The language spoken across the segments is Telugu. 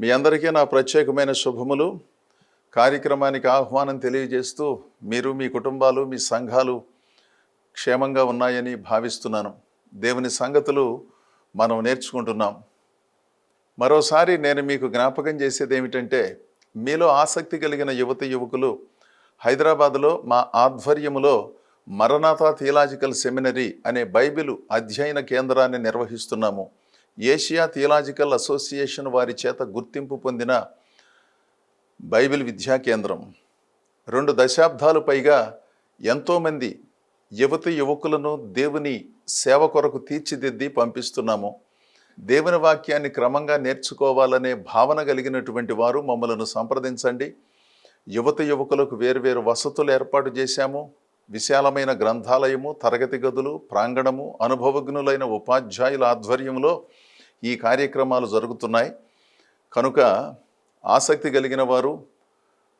మీ అందరికీ నా ప్రత్యేకమైన శుభములు. కార్యక్రమానికి ఆహ్వానం తెలియజేస్తూ మీరు మీ కుటుంబాలు మీ సంఘాలు క్షేమంగా ఉన్నాయని భావిస్తున్నాను. దేవుని సంగతులు మనం నేర్చుకుంటున్నాం. మరోసారి నేను మీకు జ్ఞాపకం చేసేది ఏమిటంటే, మీలో ఆసక్తి కలిగిన యువకులు హైదరాబాదులో మా ఆధ్వర్యములో మరణాతా థియలాజికల్ సెమినరీ అనే బైబిల్ అధ్యయన కేంద్రాన్ని నిర్వహిస్తున్నాము. ఏషియా థియలాజికల్ అసోసియేషన్ వారి చేత గుర్తింపు పొందిన బైబిల్ విద్యా కేంద్రం. 2 దశాబ్దాలు పైగా ఎంతోమంది యువకులను దేవుని సేవ కొరకు తీర్చిదిద్ది పంపిస్తున్నాము. దేవుని వాక్యాన్ని క్రమంగా నేర్చుకోవాలనే భావన కలిగినటువంటి వారు మమ్మలను సంప్రదించండి. యువకులకు వేరువేరు వసతులు ఏర్పాటు చేశాము. విశాలమైన గ్రంథాలయము, తరగతి గదులు, ప్రాంగణము, అనుభవజ్ఞులైన ఉపాధ్యాయుల ఆధ్వర్యంలో ఈ కార్యక్రమాలు జరుగుతున్నాయి. కనుక ఆసక్తి కలిగిన వారు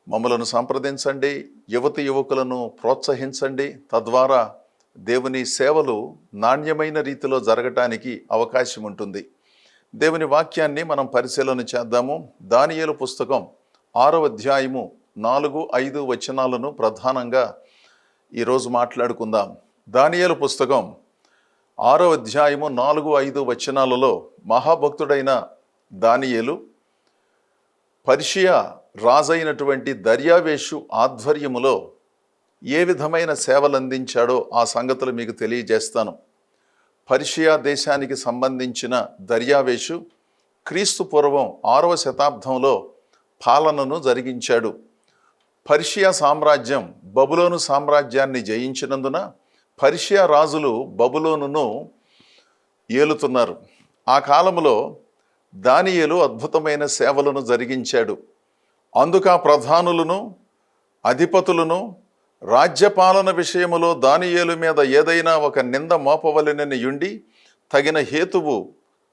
మమ్మలను సంప్రదించండి. యువకులను ప్రోత్సహించండి. తద్వారా దేవుని సేవలు నాణ్యమైన రీతిలో జరగటానికి అవకాశం ఉంటుంది. దేవుని వాక్యాన్ని మనం పరిశీలన చేద్దాము. దానియేలు పుస్తకం 6వ అధ్యాయము 4-5 వచనాలను ప్రధానంగా ఈరోజు మాట్లాడుకుందాం. దానియేలు పుస్తకం 6వ అధ్యాయము 4-5 వచనాలలో మహాభక్తుడైన దానియేలు పర్షియా రాజైనటువంటి దర్యావేషు ఆధ్వర్యములో ఏ విధమైన సేవలు అందించాడో ఆ సంగతులు మీకు తెలియజేస్తాను. పర్షియా దేశానికి సంబంధించిన దర్యావేషు క్రీస్తు పూర్వం 6వ శతాబ్దంలో పాలనను జరిగించాడు. పర్షియా సామ్రాజ్యం బబులోను సామ్రాజ్యాన్ని జయించినందున పర్షియా రాజులు బబులోనును ఏలుతున్నారు. ఆ కాలంలో దానియేలు అద్భుతమైన సేవలను జరిగించాడు. అందుకు ఆ ప్రధానులను అధిపతులను రాజ్యపాలన విషయములో దానియేలు మీద ఏదైనా ఒక నింద మోపవలెనని యుండి తగిన హేతువు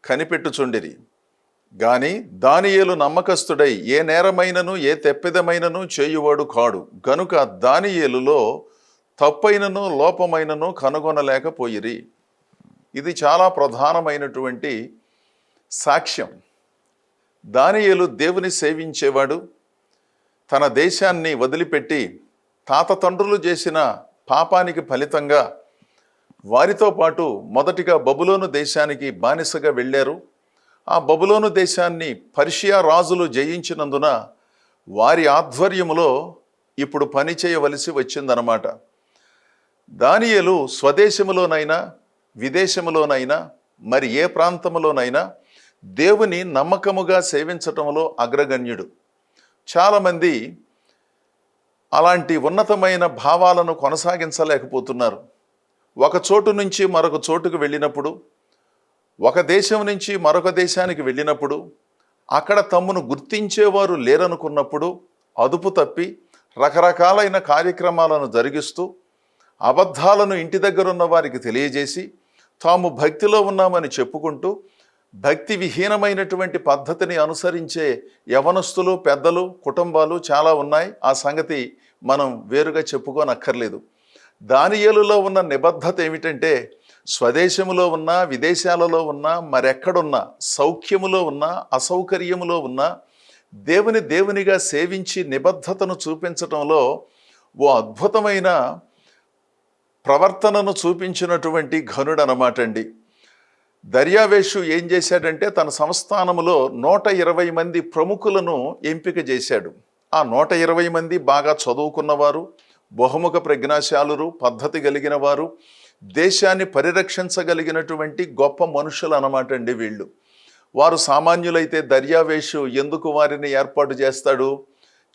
కనిపెట్టుచుండిరి. గాని దానియేలు నమ్మకస్తుడై ఏ నేరమైనను ఏ తెప్పిదమైనను చేయువాడు కాడు. గనుక దానియేలులో తప్పైనను లోపమైనను కనుగొనలేకపోయిరి. ఇది చాలా ప్రధానమైనటువంటి సాక్ష్యం. దానియేలు దేవుని సేవించేవాడు. తన దేశాన్ని వదిలిపెట్టి తాత తండ్రులు చేసిన పాపానికి ఫలితంగా వారితో పాటు మొదటిగా బబులోను దేశానికి బానిసగా వెళ్ళారు. ఆ బబులోను దేశాన్ని పర్షియా రాజులు జయించినందున వారి ఆధ్వర్యములో ఇప్పుడు పని చేయవలసి వచ్చిందనమాట. దానియేలు స్వదేశములోనైనా విదేశములోనైనా మరి ఏ ప్రాంతములోనైనా దేవుని నమ్మకముగా సేవించటంలో అగ్రగణ్యుడు. చాలామంది అలాంటి ఉన్నతమైన భావాలను కొనసాగించలేకపోతున్నారు. ఒక చోటు నుంచి మరొక చోటుకు వెళ్ళినప్పుడు, ఒక దేశం నుంచి మరొక దేశానికి వెళ్ళినప్పుడు అక్కడ తమను గుర్తించేవారు లేరనుకున్నప్పుడు అదుపు తప్పి రకరకాలైన కార్యక్రమాలను జరిగిస్తూ అబద్ధాలను ఇంటి దగ్గర ఉన్న వారికి తెలియజేసి తాము భక్తిలో ఉన్నామని చెప్పుకుంటూ భక్తి విహీనమైనటువంటి పద్ధతిని అనుసరించే యవనస్తులు, పెద్దలు, కుటుంబాలు చాలా ఉన్నాయి. ఆ సంగతి మనం వేరుగా చెప్పుకోనక్కర్లేదు. దానియేలులో ఉన్న నిబద్ధత ఏమిటంటే, స్వదేశములో ఉన్నా విదేశాలలో ఉన్నా మరెక్కడున్నా సౌఖ్యములో ఉన్నా అసౌకర్యములో ఉన్నా దేవునిగా సేవించి నిబద్ధతను చూపించటంలో ఓ అద్భుతమైన ప్రవర్తనను చూపించినటువంటి ఘనుడు అన్నమాట అండి. దర్యావేషు ఏం చేశాడంటే తన సంస్థానములో 120 మంది ప్రముఖులను ఎంపిక చేశాడు. ఆ 120 మంది బాగా చదువుకున్నవారు, బహుముఖ ప్రజ్ఞాశాలురు, పద్ధతి కలిగిన వారు, దేశాన్ని పరిరక్షించగలిగినటువంటి గొప్ప మనుషులు అన్నమాట అండి వీళ్ళు. వారు సామాన్యులైతే దర్యావేషు ఎందుకు వారిని ఏర్పాటు చేస్తాడు?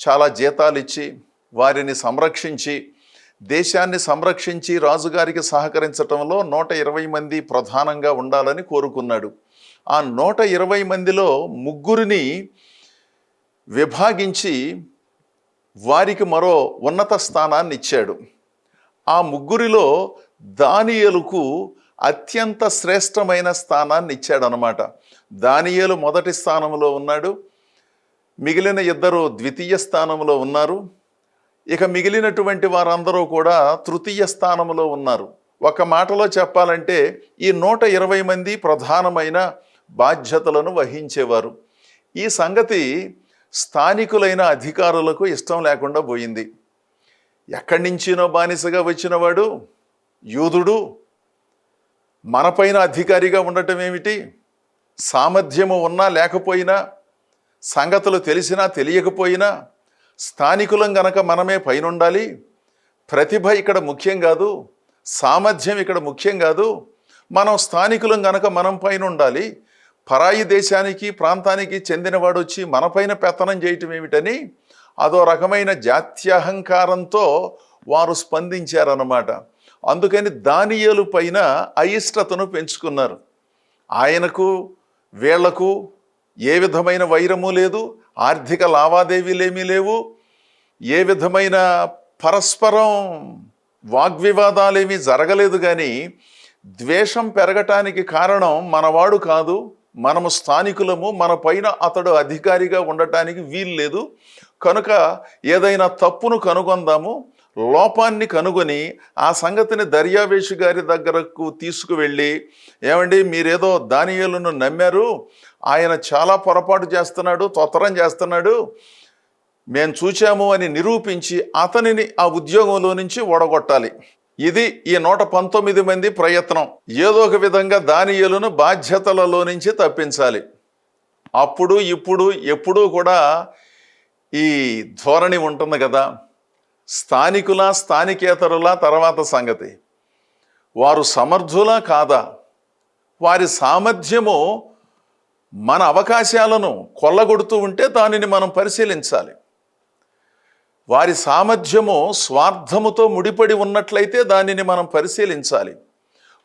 చాలా జీతాలు ఇచ్చి వారిని సంరక్షించి దేశాన్ని సంరక్షించి రాజుగారికి సహకరించటంలో 120 మంది ప్రధానంగా ఉండాలని కోరుకున్నాడు. ఆ 120 మందిలో 3 విభాగించి వారికి మరో ఉన్నత స్థానాన్ని ఇచ్చాడు. ఆ 3లో దానియేలుకు అత్యంత శ్రేష్టమైన స్థానాన్ని ఇచ్చాడనమాట. దానియేలు మొదటి స్థానంలో ఉన్నాడు. మిగిలిన 2 ద్వితీయ స్థానంలో ఉన్నారు. ఇక మిగిలినటువంటి వారందరూ కూడా తృతీయ స్థానంలో ఉన్నారు. ఒక మాటలో చెప్పాలంటే ఈ 120 మంది ప్రధానమైన బాధ్యతలను వహించేవారు. ఈ సంగతి స్థానికులైన అధికారులకు ఇష్టం లేకుండా పోయింది. ఎక్కడి నుంచినో బానిసగా వచ్చినవాడు యూదుడు మనపైన అధికారిగా ఉండటం ఏమిటి? సామర్థ్యము ఉన్నా లేకపోయినా, సంగతులు తెలిసినా తెలియకపోయినా స్థానికులం గనక మనమే పైనుండాలి. ప్రతిభ ఇక్కడ ముఖ్యం కాదు, సామర్థ్యం ఇక్కడ ముఖ్యం కాదు. మనం స్థానికులం గనక మనం పైన ఉండాలి. పరాయి దేశానికి ప్రాంతానికి చెందినవాడు వచ్చి మనపైన పెత్తనం చేయటం ఏమిటని అదో రకమైన జాత్యహంకారంతో వారు స్పందించారన్నమాట. అందుకని దానియేలు పైన అయిష్టతను పెంచుకున్నారు. ఆయనకు వీళ్లకు ఏ విధమైన వైరము లేదు, ఆర్థిక లావాదేవీలేమీ లేవు, ఏ విధమైన పరస్పరం వాగ్వివాదాలేమీ జరగలేదు. కానీ ద్వేషం పెరగటానికి కారణం మనవాడు కాదు, మనము స్థానికులము, మన పైన అతడు అధికారిగా ఉండటానికి వీలు లేదు. కనుక ఏదైనా తప్పును కనుగొందాము, లోపాన్ని కనుగొని ఆ సంగతిని దర్యావేషు గారి దగ్గరకు తీసుకువెళ్ళి, ఏమండి మీరేదో దానియేలును నమ్మారు, ఆయన చాలా పొరపాటు చేస్తున్నాడు, తొత్తరం చేస్తున్నాడు, మేము చూచాము అని నిరూపించి అతనిని ఆ ఉద్యోగంలో నుంచి ఓడగొట్టాలి. ఇది ఈ 119 మంది ప్రయత్నం. ఏదో ఒక విధంగా దానియేలును బాధ్యతలలో నుంచి తప్పించాలి. అప్పుడు ఇప్పుడు ఎప్పుడూ కూడా ఈ ధోరణి ఉంటుంది కదా, స్థానికుల స్థానికేతరుల తర్వాత సంగతి. వారు సమర్థులా కాదా? వారి సామర్థ్యము మన అవకాశాలను కొల్లగొడుతూ ఉంటే దానిని మనం పరిశీలించాలి. వారి సామర్థ్యము స్వార్థముతో ముడిపడి ఉన్నట్లయితే దానిని మనం పరిశీలించాలి.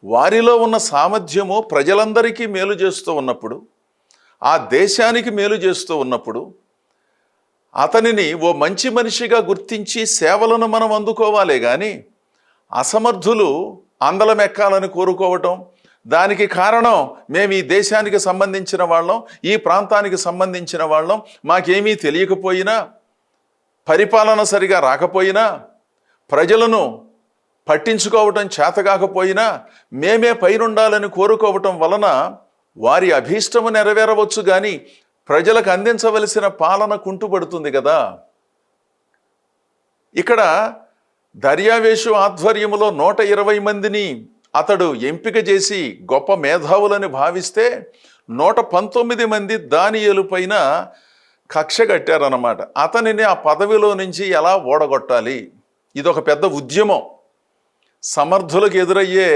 వారిలో ఉన్న సామర్థ్యము ప్రజలందరికీ మేలు చేస్తూ ఉన్నప్పుడు, ఆ దేశానికి మేలు చేస్తూ ఉన్నప్పుడు అతనిని ఓ మంచి మనిషిగా గుర్తించి సేవలను మనం అందుకోవాలే కానీ అసమర్థులు అందలం ఎక్కాలని కోరుకోవటం, దానికి కారణం మేము ఈ దేశానికి సంబంధించిన వాళ్ళం, ఈ ప్రాంతానికి సంబంధించిన వాళ్ళం, మాకేమీ తెలియకపోయినా, పరిపాలన సరిగా రాకపోయినా, ప్రజలను పట్టించుకోవటం చేతకాకపోయినా మేమే పైనుండాలని కోరుకోవటం వలన వారి అభీష్టము నెరవేరవచ్చు కానీ ప్రజలకు అందించవలసిన పాలన కుంటుపడుతుంది కదా. ఇక్కడ దర్యావేషు ఆధ్వర్యములో 120 మందిని అతడు ఎంపిక చేసి గొప్ప మేధావులని భావిస్తే 119 మంది దానియేలు పైన కక్ష కట్టారన్నమాట. అతనిని ఆ పదవిలో నుంచి ఎలా ఓడగొట్టాలి? ఇదొక పెద్ద ఉద్యమం. సమర్థులకు ఎదురయ్యే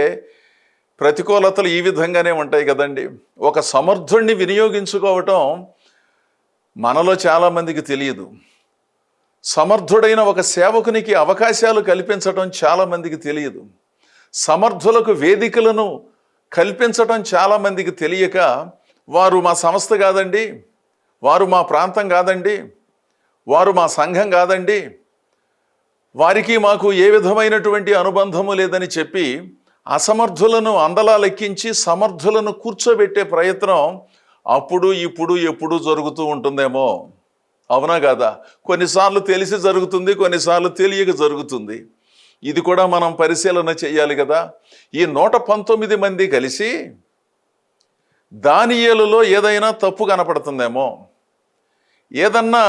ప్రతికూలతలు ఈ విధంగానే ఉంటాయి కదండి. ఒక సమర్థుణ్ణి వినియోగించుకోవటం మనలో చాలామందికి తెలియదు. సమర్థుడైన ఒక సేవకునికి అవకాశాలు కల్పించటం చాలామందికి తెలియదు. సమర్థులకు వేదికలను కల్పించటం చాలామందికి తెలియక, వారు మా సంస్థ కాదండి, వారు మా ప్రాంతం కాదండి, వారు మా సంఘం కాదండి, వారికి మాకు ఏ విధమైనటువంటి అనుబంధము లేదని చెప్పి అసమర్థులను అందలా లెక్కించి సమర్థులను కూర్చోబెట్టే ప్రయత్నం అప్పుడు ఇప్పుడు ఎప్పుడు జరుగుతూ ఉంటుందేమో. అవునా కాదా? కొన్నిసార్లు తెలిసి జరుగుతుంది, కొన్నిసార్లు తెలియక జరుగుతుంది. ఇది కూడా మనం పరిశీలన చేయాలి కదా. ఈ 119 మంది కలిసి దానియేలులో ఏదైనా తప్పు కనపడుతుందేమో, ఏదన్నా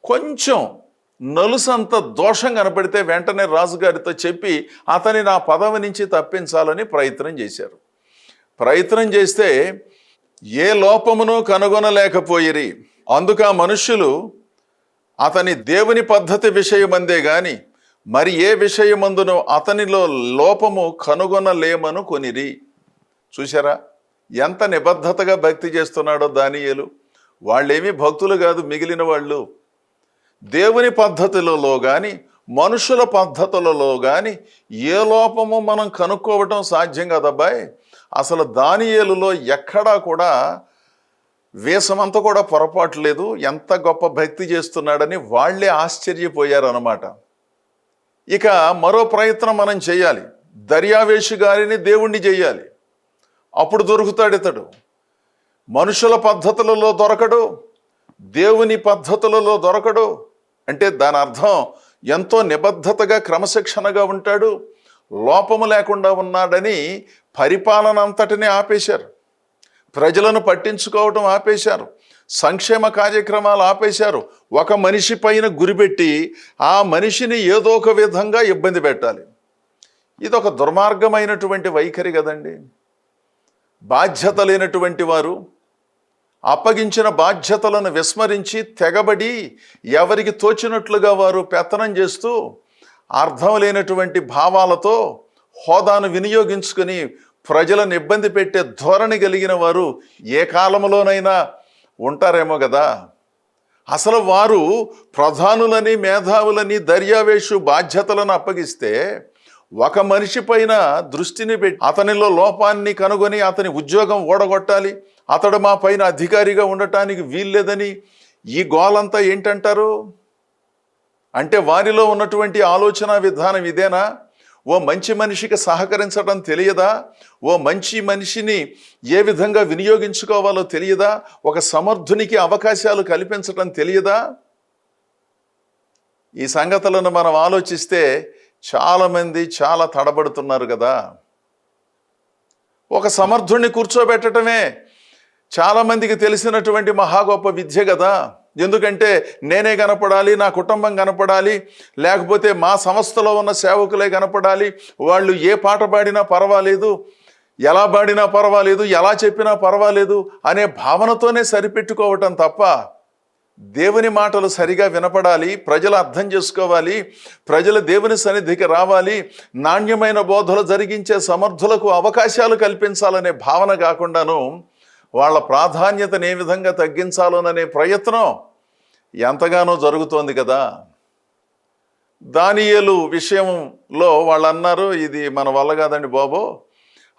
కొంచెం నలుసంత దోషం కనపడితే వెంటనే రాజుగారితో చెప్పి అతని నా పదవి నుంచి తప్పించాలని ప్రయత్నం చేశారు. ప్రయత్నం చేస్తే ఏ లోపమును కనుగొనలేకపోయిరి. అందుక మనుష్యులు అతని దేవుని పద్ధతి విషయమందే గాని మరి ఏ విషయమందునో అతనిలో లోపము కనుగొనలేమను కొనిరి. చూశారా ఎంత నిబద్ధతగా భక్తి చేస్తున్నాడో దానియేలు. వాళ్ళేమీ భక్తులు కాదు, మిగిలిన వాళ్ళు దేవుని పద్ధతులలో కానీ మనుషుల పద్ధతులలో కానీ ఏ లోపము మనం కనుక్కోవటం సాధ్యం కదబ్బాయి. అసలు దానియేలులో ఎక్కడా కూడా వేసమంతా కూడా పొరపాటు లేదు. ఎంత గొప్ప భక్తి చేస్తున్నాడని వాళ్ళే ఆశ్చర్యపోయారన్నమాట. ఇక మరో ప్రయత్నం మనం చేయాలి. దర్యావేషు గారిని దేవుణ్ణి చేయాలి, అప్పుడు దొరుకుతాడు ఇతడు. మనుషుల పద్ధతులలో దొరకడు, దేవుని పద్ధతులలో దొరకడు. అంటే దాని అర్థం ఎంతో నిబద్ధతగా క్రమశిక్షణగా ఉంటాడు, లోపము లేకుండా ఉన్నాడని పరిపాలన అంతటినీ ఆపేశారు, ప్రజలను పట్టించుకోవటం ఆపేశారు, సంక్షేమ కార్యక్రమాలు ఆపేశారు. ఒక మనిషి పైన గురిపెట్టి ఆ మనిషిని ఏదో ఒక విధంగా ఇబ్బంది పెట్టాలి. ఇదొక దుర్మార్గమైనటువంటి వైఖరి కదండి. బాధ్యత లేనటువంటి వారు అప్పగించిన బాధ్యతలను విస్మరించి తెగబడి ఎవరికి తోచినట్లుగా వారు పెత్తనం చేస్తూ అర్థం లేనటువంటి భావాలతో హోదాను వినియోగించుకొని ప్రజలను ఇబ్బంది పెట్టే ధోరణి కలిగిన వారు ఏ కాలంలోనైనా ఉంటారేమో కదా. అసలు వారు ప్రధానులని మేధావులని దర్యావేషు బాధ్యతలను అప్పగిస్తే ఒక మనిషి పైన దృష్టిని పెట్టి అతనిలో లోపాన్ని కనుగొని అతని ఉద్యోగం ఓడగొట్టాలి, అతడు మా పైన అధికారిగా ఉండటానికి వీల్లేదని ఈ గోలంతా ఏంటంటారు? అంటే వారిలో ఉన్నటువంటి ఆలోచన విధానం ఇదేనా? ఓ మంచి మనిషికి సహకరించడం తెలియదా? ఓ మంచి మనిషిని ఏ విధంగా వినియోగించుకోవాలో తెలియదా? ఒక సమర్థునికి అవకాశాలు కల్పించడం తెలియదా? ఈ సంగతులను మనం ఆలోచిస్తే చాలామంది చాలా తడబడుతున్నారు కదా. ఒక సమర్థుణ్ణి కూర్చోబెట్టడమే చాలామందికి తెలిసినటువంటి మహా గొప్ప విద్య కదా. ఎందుకంటే నేనే కనపడాలి, నా కుటుంబం కనపడాలి, లేకపోతే మా సంస్థలో ఉన్న సేవకులే కనపడాలి, వాళ్ళు ఏ పాట పాడినా పర్వాలేదు, ఎలా పాడినా పర్వాలేదు, ఎలా చెప్పినా పర్వాలేదు అనే భావనతోనే సరిపెట్టుకోవటం తప్ప దేవుని మాటలు సరిగా వినపడాలి, ప్రజలు అర్థం చేసుకోవాలి, ప్రజలు దేవుని సన్నిధికి రావాలి, నాణ్యమైన బోధలు జరిగించే సమర్థులకు అవకాశాలు కల్పించాలనే భావన కాకుండాను వాళ్ళ ప్రాధాన్యతను ఏ విధంగా తగ్గించాలోననే ప్రయత్నం ఎంతగానో జరుగుతోంది కదా. దానియేలు విషయంలో వాళ్ళు అన్నారు, ఇది మన వల్ల కాదండి బాబు,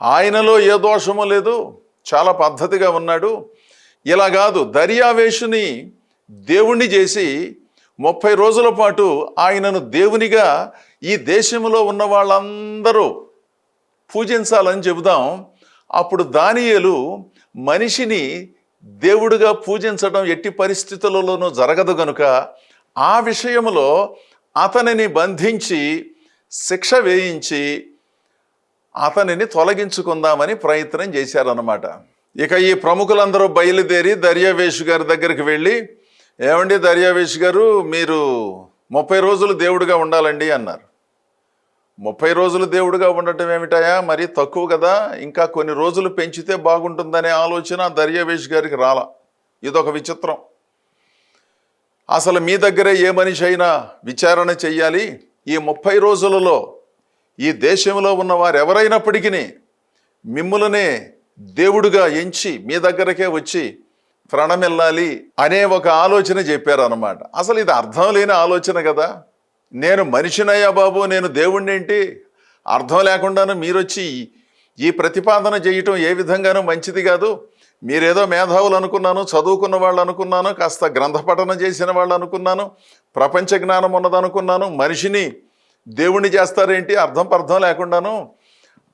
ఆయనలో ఏ దోషము లేదు, చాలా పద్ధతిగా ఉన్నాడు. ఇలా కాదు, దర్యావేషుని దేవుణ్ణి చేసి 30 రోజుల పాటు ఆయనను దేవునిగా ఈ దేశంలో ఉన్న వాళ్ళందరూ పూజించాలని చెబుదాం. అప్పుడు దానియేలు మనిషిని దేవుడిగా పూజించడం ఎట్టి పరిస్థితులలోనూ జరగదు గనుక ఆ విషయంలో అతనిని బంధించి శిక్ష వేయించి అతనిని తొలగించుకుందామని ప్రయత్నం చేశారన్నమాట. ఇక ఈ ప్రముఖులందరూ బయలుదేరి దర్యావేషు గారి దగ్గరికి వెళ్ళి, ఏమండి దర్యావేషు గారు, మీరు 30 రోజులు దేవుడిగా ఉండాలండి అన్నారు. 30 రోజులు దేవుడిగా ఉండటం ఏమిటాయా, మరి తక్కువ కదా, ఇంకా కొన్ని రోజులు పెంచితే బాగుంటుందనే ఆలోచన దర్యావేషు గారికి రాలా. ఇదొక విచిత్రం. అసలు మీ దగ్గరే ఏ మనిషి అయినా విచారణ చెయ్యాలి, ఈ 30 రోజులలో ఈ దేశంలో ఉన్న వారు ఎవరైనప్పటికీ మిమ్ములనే దేవుడిగా ఎంచి మీ దగ్గరకే వచ్చి ప్రణమిల్లాలి అనే ఒక ఆలోచన చెప్పారన్నమాట. అసలు ఇది అర్థం లేని ఆలోచన కదా. నేను మనిషినయ్యా బాబు, నేను దేవుణ్ణి ఏంటి? అర్థం లేకుండాను మీరొచ్చి ఈ ప్రతిపాదన చేయటం ఏ విధంగానూ మంచిది కాదు. మీరేదో మేధావులు అనుకున్నాను, చదువుకున్న వాళ్ళు అనుకున్నాను, కాస్త గ్రంథపఠనం చేసిన వాళ్ళు అనుకున్నాను, ప్రపంచ జ్ఞానం ఉన్నదనుకున్నాను, మనిషిని దేవుణ్ణి చేస్తారేంటి అర్థం లేకుండాను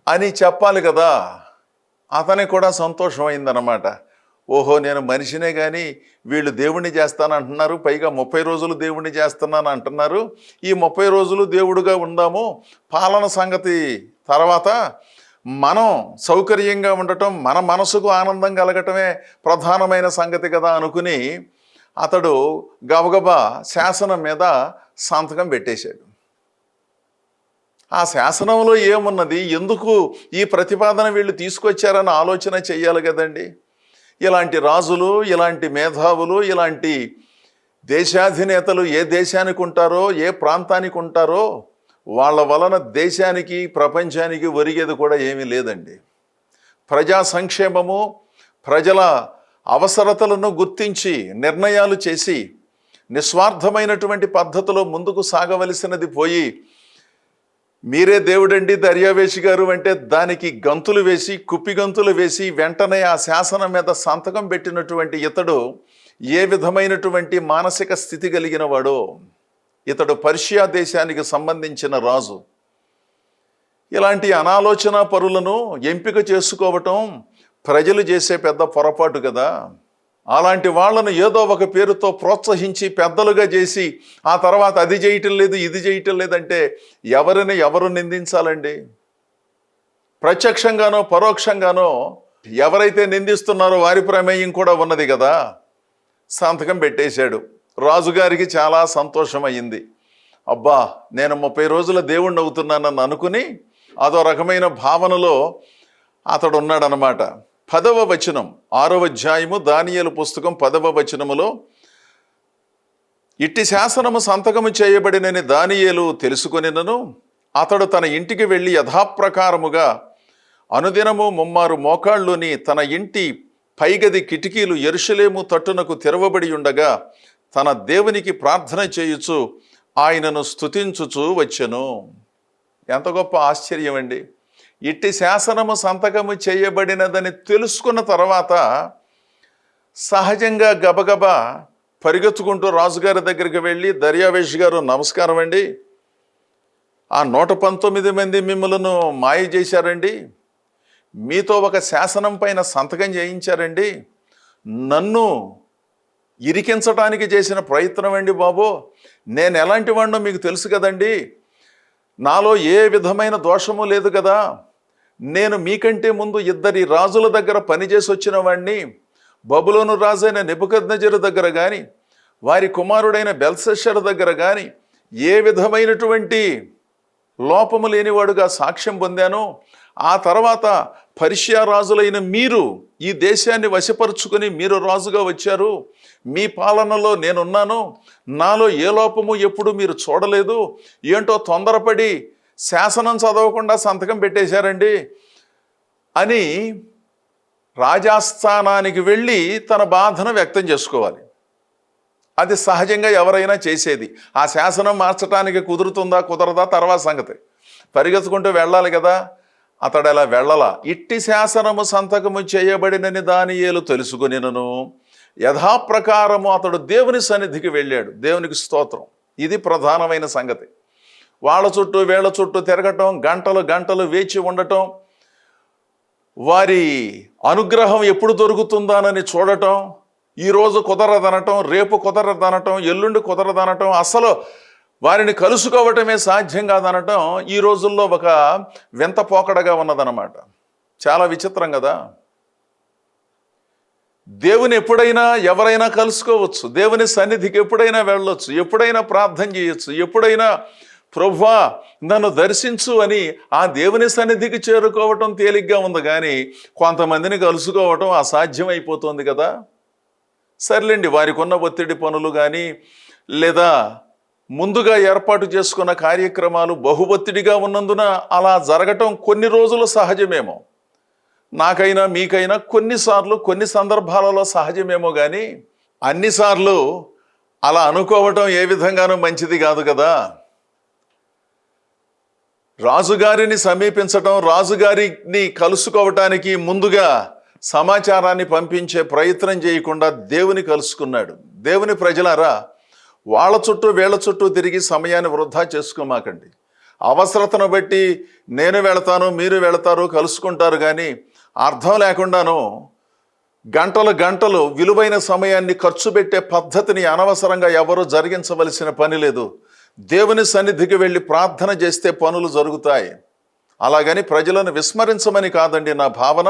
అని చెప్పాలి కదా. అతనికి కూడా సంతోషం అయిందన్నమాట. ఓహో, నేను మనిషినే కానీ వీళ్ళు దేవుణ్ణి చేస్తానంటున్నారు, పైగా 30 రోజులు దేవుణ్ణి చేస్తున్నాను అంటున్నారు. ఈ 30 రోజులు దేవుడుగా ఉందాము, పాలన సంగతి తర్వాత మనం సౌకర్యంగా ఉండటం, మన మనసుకు ఆనందం కలగటమే ప్రధానమైన సంగతి కదా అనుకుని అతడు గబగబా శాసనం మీద సంతకం పెట్టేశాడు. ఆ శాసనంలో ఏమున్నది, ఎందుకు ఈ ప్రతిపాదన వీళ్ళు తీసుకొచ్చారని ఆలోచన చెయ్యాలి కదండి. ఇలాంటి రాజులు, ఇలాంటి మేధావులు, ఇలాంటి దేశాధినేతలు ఏ దేశానికి ఉంటారో, ఏ ప్రాంతానికి ఉంటారో వాళ్ళ వలన దేశానికి ప్రపంచానికి ఒరిగేది కూడా ఏమీ లేదండి. ప్రజా సంక్షేమము, ప్రజల అవసరతలను గుర్తించి నిర్ణయాలు చేసి నిస్వార్థమైనటువంటి పద్ధతిలో ముందుకు సాగవలసినది పోయి మీరే దేవుడండి దర్యావేషు గారు అంటే దానికి గంతులు వేసి, కుప్పి గంతులు వేసి వెంటనే ఆ శాసనం మీద సంతకం పెట్టినటువంటి ఇతడు ఏ విధమైనటువంటి మానసిక స్థితి కలిగిన వాడో. ఇతడు పర్షియా దేశానికి సంబంధించిన రాజు. ఇలాంటి అనాలోచన పరులను ఎంపిక చేసుకోవటం ప్రజలు చేసే పెద్ద పొరపాటు కదా. అలాంటి వాళ్ళను ఏదో ఒక పేరుతో ప్రోత్సహించి పెద్దలుగా చేసి ఆ తర్వాత అది చేయటం లేదు, ఇది చేయటం లేదంటే ఎవరు నిందించాలండి? ప్రత్యక్షంగానో పరోక్షంగానో ఎవరైతే నిందిస్తున్నారో వారి ప్రమేయం కూడా ఉన్నది కదా. సంతకం పెట్టేశాడు. రాజుగారికి చాలా సంతోషమయ్యింది. అబ్బా, నేను 30 రోజుల దేవుణ్ణి అవుతున్నానని అనుకుని అదో రకమైన భావనలో అతడు ఉన్నాడనమాట. 10వ వచనం, 6వ అధ్యాయము దానియేలు పుస్తకం 10వ వచనములో, ఇట్టి శాసనము సంతకము చేయబడినని దానియేలు తెలుసుకొనినను అతడు తన ఇంటికి వెళ్ళి యథాప్రకారముగా అనుదినము 3 మోకాళ్ళుని తన ఇంటి పైగది కిటికీలు యెరూషలేము తట్టునకు తెరవబడి ఉండగా తన దేవునికి ప్రార్థన చేయుచు ఆయనను స్తుతించుచు వచ్చెను. ఎంత గొప్ప ఆశ్చర్యం అండి! ఇట్టి శాసనము సంతకము చేయబడినదని తెలుసుకున్న తర్వాత సహజంగా గబగబా పరిగెత్తుకుంటూ రాజుగారి దగ్గరికి వెళ్ళి, దర్యావేషు గారు నమస్కారం అండి, ఆ 119 మంది మిమ్మలను మాయ చేశారండి, మీతో ఒక శాసనం పైన సంతకం చేయించారండి, నన్ను ఇరికించడానికి చేసిన ప్రయత్నం అండి బాబు, నేను ఎలాంటి వాడినో మీకు తెలుసు కదండి, నాలో ఏ విధమైన దోషము లేదు కదా, నేను మీకంటే ముందు 2 రాజుల దగ్గర పనిచేసి వచ్చిన వాడిని, బబులోను రాజైన నెబుకద్నెజరు దగ్గర కానీ వారి కుమారుడైన బెల్షస్సరు దగ్గర కానీ ఏ విధమైనటువంటి లోపము లేనివాడుగా సాక్ష్యం పొందాను. ఆ తర్వాత పర్షియా రాజులైన మీరు ఈ దేశాన్ని వశపరుచుకొని మీరు రాజుగా వచ్చారు, మీ పాలనలో నేనున్నాను, నాలో ఏ లోపము ఎప్పుడు మీరు చూడలేదు, ఏంటో తొందరపడి శాసనం చదవకుండా సంతకం పెట్టేశారండి అని రాజాస్థానానికి వెళ్ళి తన బాధను వ్యక్తం చేసుకోవాలి. అది సహజంగా ఎవరైనా చేసేది. ఆ శాసనం మార్చడానికి కుదురుతుందా కుదరదా తర్వాత సంగతి, పరిగెత్తుకుంటూ వెళ్ళాలి కదా. అతడు అలా వెళ్ళలా. ఇట్టి శాసనము సంతకము చేయబడినని దానియేలు తెలుసుకొనినను యథాప్రకారము అతడు దేవుని సన్నిధికి వెళ్ళాడు. దేవునికి స్తోత్రం. ఇది ప్రధానమైన సంగతి. వాళ్ళ చుట్టూ వీళ్ళ చుట్టూ తిరగటం, గంటలు గంటలు వేచి ఉండటం, వారి అనుగ్రహం ఎప్పుడు దొరుకుతుందానని చూడటం, ఈరోజు కుదరదనటం, రేపు కుదరదనటం, ఎల్లుండి కుదరదనటం, అసలు వారిని కలుసుకోవటమే సాధ్యం కాదనటం ఈ రోజుల్లో ఒక వింత పోకడగా ఉన్నదన్నమాట. చాలా విచిత్రం కదా. దేవుని ఎప్పుడైనా ఎవరైనా కలుసుకోవచ్చు, దేవుని సన్నిధికి ఎప్పుడైనా వెళ్ళొచ్చు, ఎప్పుడైనా ప్రార్థన చేయొచ్చు, ఎప్పుడైనా ప్రభువా నన్ను దర్శించు అని ఆ దేవుని సన్నిధికి చేరుకోవటం తేలిగ్గా ఉంది, కానీ కొంతమందిని కలుసుకోవటం అసాధ్యమైపోతుంది కదా. సర్లేండి, వారికి ఉన్న ఒత్తిడి పనులు కానీ లేదా ముందుగా ఏర్పాటు చేసుకున్న కార్యక్రమాలు బహు ఒత్తిడిగా ఉన్నందున అలా జరగటం కొన్ని రోజులు సహజమేమో, నాకైనా మీకైనా కొన్నిసార్లు కొన్ని సందర్భాలలో సహజమేమో, కానీ అన్నిసార్లు అలా అనుకోవటం ఏ విధంగానూ మంచిది కాదు కదా. రాజుగారిని సమీపించటం, రాజుగారిని కలుసుకోవటానికి ముందుగా సమాచారాన్ని పంపించే ప్రయత్నం చేయకుండా దేవుని కలుసుకున్నాడు. దేవుని ప్రజలారా, వాళ్ళ చుట్టూ వీళ్ళ చుట్టూ తిరిగి సమయాన్ని వృధా చేసుకోమాకండి. అవసరతను బట్టి నేను వెళతాను, మీరు వెళతారు, కలుసుకుంటారు, కానీ అర్థం లేకుండాను గంటలు గంటలు విలువైన సమయాన్ని ఖర్చు పెట్టే పద్ధతిని అనవసరంగా ఎవరూ జరిగించవలసిన పని లేదు. దేవుని సన్నిధికి వెళ్ళి ప్రార్థన చేస్తే పనులు జరుగుతాయి. అలాగని ప్రజలను విస్మరించమని కాదండి నా భావన.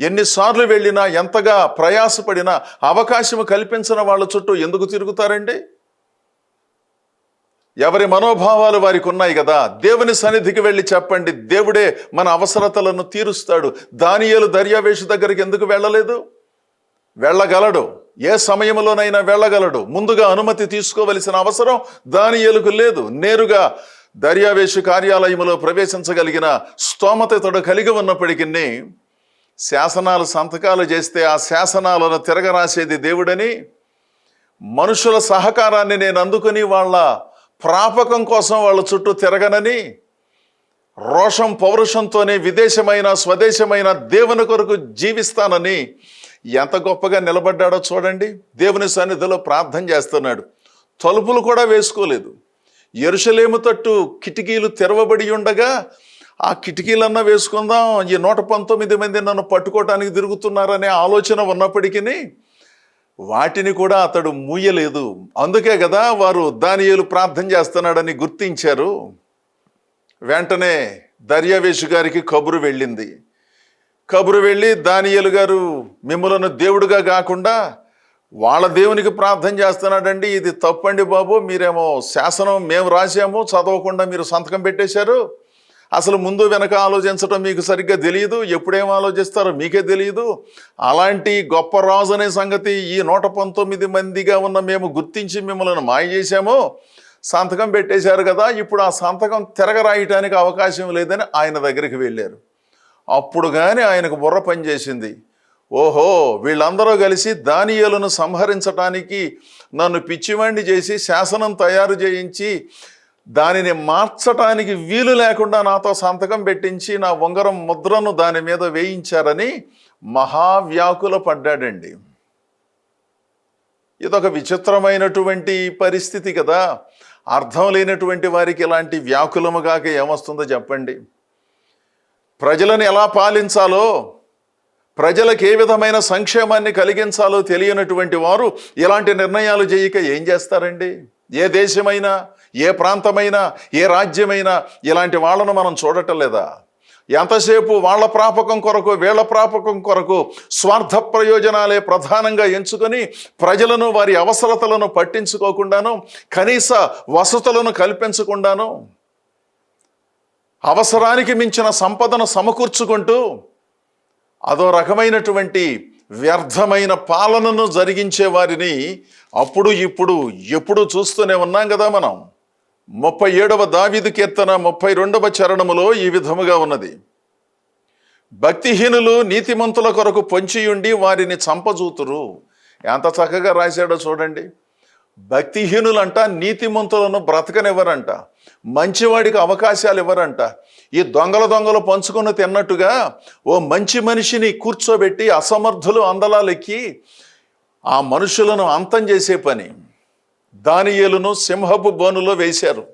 ఎన్నిసార్లు వెళ్ళినా, ఎంతగా ప్రయాసపడినా అవకాశం కల్పించిన వాళ్ళ చుట్టూ ఎందుకు తిరుగుతారండి? ఎవరి మనోభావాలు వారికి ఉన్నాయి కదా. దేవుని సన్నిధికి వెళ్ళి చెప్పండి, దేవుడే మన అవసరతలను తీరుస్తాడు. దానియేలు దర్యావేషు దగ్గరికి ఎందుకు వెళ్ళలేదు? వెళ్ళగలడు, ఏ సమయంలోనైనా వెళ్ళగలడు. ముందుగా అనుమతి తీసుకోవలసిన అవసరం దానియేలుకు లేదు. నేరుగా దర్యావేషు కార్యాలయంలో ప్రవేశించగలిగిన స్తోమత ఇతడు కలిగి ఉన్నప్పటికీ శాసనాలు సంతకాలు చేస్తే ఆ శాసనాలను తిరగరాసేది దేవుడని, మనుషుల సహకారాన్ని నేను అందుకుని వాళ్ళ ప్రాపకం కోసం వాళ్ళ చుట్టూ తిరగనని, రోషం పౌరుషంతోనే విదేశమైన స్వదేశమైన దేవుని కొరకు జీవిస్తానని ఎంత గొప్పగా నిలబడ్డాడో చూడండి. దేవుని సన్నిధిలో ప్రార్థన చేస్తున్నాడు. తలుపులు కూడా వేసుకోలేదు. యెరూషలేము తట్టు కిటికీలు తెరవబడి ఉండగా ఆ కిటికీలన్నా వేసుకుందాం, ఈ 119 మంది నన్ను పట్టుకోవటానికి తిరుగుతున్నారనే ఆలోచన ఉన్నప్పటికీ వాటిని కూడా అతడు మూయలేదు. అందుకే కదా వారు దానియేలు ప్రార్థన చేస్తున్నాడని గుర్తించారు. వెంటనే దర్యావేషు గారికి కబురు వెళ్ళింది. కబురు వెళ్ళి, దానియేలు గారు మిమ్మలను దేవుడుగా కాకుండా వాళ్ళ దేవునికి ప్రార్థన చేస్తున్నాడండి. ఇది తప్పండి బాబు, మీరేమో శాసనం మేము రాసాము చదవకుండా మీరు సంతకం పెట్టేశారు, అసలు ముందు వెనక ఆలోచించడం మీకు సరిగ్గా తెలియదు, ఎప్పుడేం ఆలోచిస్తారో మీకే తెలియదు, అలాంటి గొప్ప రాజు అనే సంగతి ఈ 119 మందిగా ఉన్న మేము గుర్తించి మిమ్మల్ని మాయ చేశాము, సంతకం పెట్టేశారు కదా, ఇప్పుడు ఆ సంతకం తిరగరాయటానికి అవకాశం లేదని ఆయన దగ్గరికి వెళ్ళారు. అప్పుడు కానీ ఆయనకు బుర్ర పనిచేసింది. ఓహో, వీళ్ళందరూ కలిసి దానియేలును సంహరించటానికి నన్ను పిచ్చివాణ్ణి చేసి శాసనం తయారు చేయించి దానిని మార్చటానికి వీలు లేకుండా నాతో సంతకం పెట్టించి నా ఉంగరం ముద్రను దాని మీద వేయించారని మహావ్యాకుల పడ్డాడండి. ఇదొక విచిత్రమైనటువంటి పరిస్థితి కదా. అర్థం లేనటువంటి వారికి ఇలాంటి వ్యాకులము కాక ఏమొస్తుందో చెప్పండి. ప్రజలను ఎలా పాలించాలో, ప్రజలకు ఏ విధమైన సంక్షేమాన్ని కలిగించాలో తెలియనటువంటి వారు ఇలాంటి నిర్ణయాలు చేయక ఏం చేస్తారండి? ఏ దేశమైనా, ఏ ప్రాంతమైనా, ఏ రాజ్యమైనా ఇలాంటి వాళ్ళను మనం చూడటం లేదా? ఎంతసేపు వాళ్ళ ప్రాపకం కొరకు, వీళ్ళ ప్రాపకం కొరకు స్వార్థ ప్రయోజనాలే ప్రధానంగా ఎంచుకొని ప్రజలను వారి అవసరతలను పట్టించుకోకుండాను, కనీస వసతులను కల్పించకుండాను, అవసరానికి మించిన సంపదను సమకూర్చుకుంటూ అదో రకమైనటువంటి వ్యర్థమైన పాలనను జరిగించే వారిని అప్పుడు ఇప్పుడు ఎప్పుడు చూస్తూనే ఉన్నాం కదా మనం. 37వ దావీదు కీర్తన 32వ చరణములో ఈ విధముగా ఉన్నది. భక్తిహీనులు నీతిమంతుల కొరకు పొంచియుండి వారిని చంపజూతురు. ఎంత చక్కగా రాశాడో చూడండి. భక్తిహీనులంట నీతిమంతులను బ్రతకనివ్వరంట, మంచివాడికి అవకాశాలు ఇవ్వరంట. ఈ దొంగలు పంచుకొని తిన్నట్టుగా ఓ మంచి మనిషిని కూర్చోబెట్టి అసమర్థులు అందలాలెక్కి ఆ మనుషులను అంతం చేసే పని. దానియేలును సింహపు బోనులో వేశారు.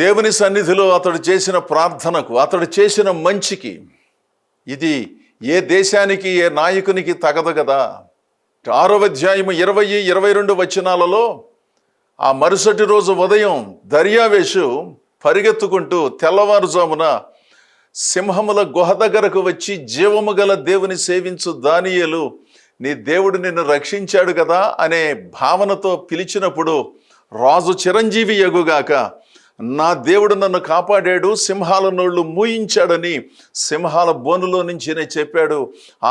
దేవుని సన్నిధిలో అతడు చేసిన ప్రార్థనకు, అతడు చేసిన మంచికి ఇది ఏ దేశానికి, ఏ నాయకునికి తగదు కదా. 6వ అధ్యాయము 20-22 వచనాలలో ఆ మరుసటి రోజు ఉదయం దర్యావేషు పరిగెత్తుకుంటూ తెల్లవారుజామున సింహముల గుహ దగ్గరకు వచ్చి, జీవము గల దేవుని సేవించు దానియేలు, నీ దేవుడు నిన్ను రక్షించాడు కదా అనే భావనతో పిలిచినప్పుడు, రాజు చిరంజీవి యగుగాక, నా దేవుడు నన్ను కాపాడాడు, సింహాల నోళ్ళు మూయించాడని సింహాల బోనులో నుంచినే చెప్పాడు.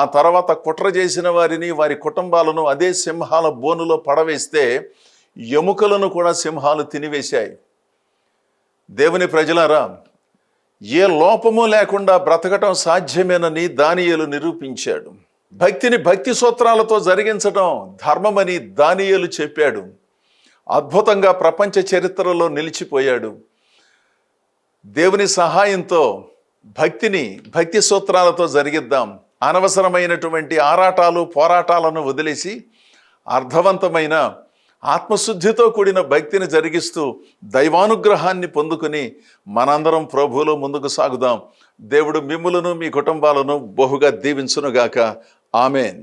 ఆ తర్వాత కుట్ర చేసిన వారిని, వారి కుటుంబాలను అదే సింహాల బోనులో పడవేస్తే ఎముకలను కూడా సింహాలు తినివేశాయి. దేవుని ప్రజలారా, ఏ లోపము లేకుండా బ్రతకటం సాధ్యమేనని దానియేలు నిరూపించాడు. భక్తిని భక్తి సూత్రాలతో జరిగించటం ధర్మమని దానియేలు చెప్పాడు. అద్భుతంగా ప్రపంచ చరిత్రలో నిలిచిపోయాడు. దేవుని సహాయంతో భక్తిని భక్తి సూత్రాలతో జరిగిద్దాం. అనవసరమైనటువంటి ఆరాటాలు, పోరాటాలను వదిలేసి అర్థవంతమైన ఆత్మశుద్ధితో కూడిన భక్తిని జరిగిస్తూ దైవానుగ్రహాన్ని పొందుకుని మనందరం ప్రభువులో ముందుకు సాగుదాం. దేవుడు మిమ్ములను, మీ కుటుంబాలను బహుగా దీవించునుగాక. ఆమేన్.